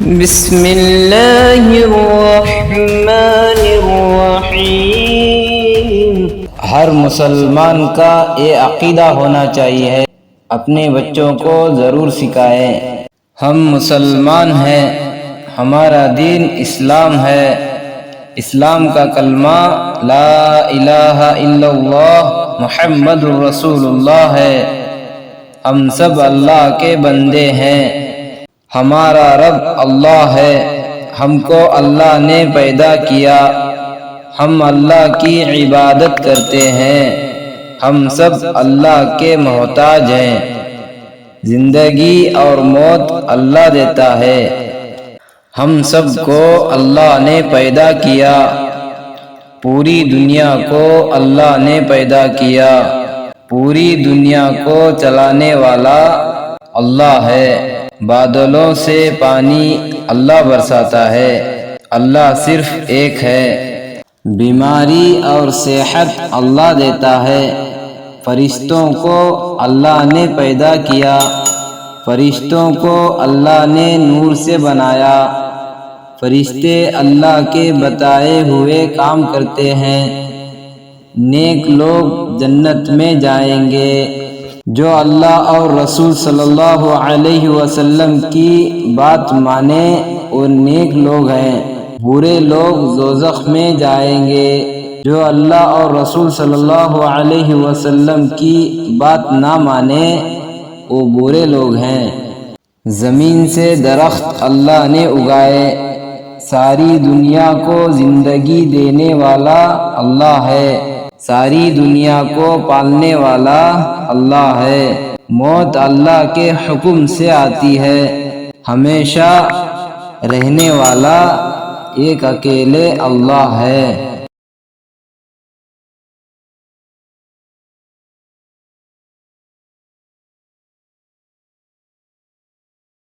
بسم اللہ الرحمن الرحیم۔ ہر مسلمان کا یہ عقیدہ ہونا چاہیے، اپنے بچوں کو ضرور سکھائیں۔ ہم مسلمان ہیں، ہمارا دین اسلام ہے۔ اسلام کا کلمہ لا الہ الا اللہ محمد رسول اللہ ہے۔ ہم سب اللہ کے بندے ہیں۔ ہمارا رب اللہ ہے، ہم کو اللہ نے پیدا کیا، ہم اللہ کی عبادت کرتے ہیں، ہم سب اللہ کے محتاج ہیں۔ زندگی اور موت اللہ دیتا ہے، ہم سب کو اللہ نے پیدا کیا، پوری دنیا کو اللہ نے پیدا کیا، پوری دنیا کو چلانے والا اللہ ہے۔ بادلوں سے پانی اللہ برساتا ہے، اللہ صرف ایک ہے۔ بیماری اور صحت اللہ دیتا ہے۔ فرشتوں کو اللہ نے پیدا کیا، فرشتوں کو اللہ نے نور سے بنایا۔ فرشتے اللہ کے بتائے ہوئے کام کرتے ہیں۔ نیک لوگ جنت میں جائیں گے۔ جو اللہ اور رسول صلی اللہ علیہ وسلم کی بات مانے وہ نیک لوگ ہیں۔ برے لوگ دوزخ میں جائیں گے۔ جو اللہ اور رسول صلی اللہ علیہ وسلم کی بات نہ مانے وہ برے لوگ ہیں۔ زمین سے درخت اللہ نے اگائے، ساری دنیا کو زندگی دینے والا اللہ ہے، ساری دنیا کو پالنے والا اللہ ہے۔ موت اللہ کے حکم سے آتی ہے، ہمیشہ رہنے والا ایک اکیلے اللہ ہے۔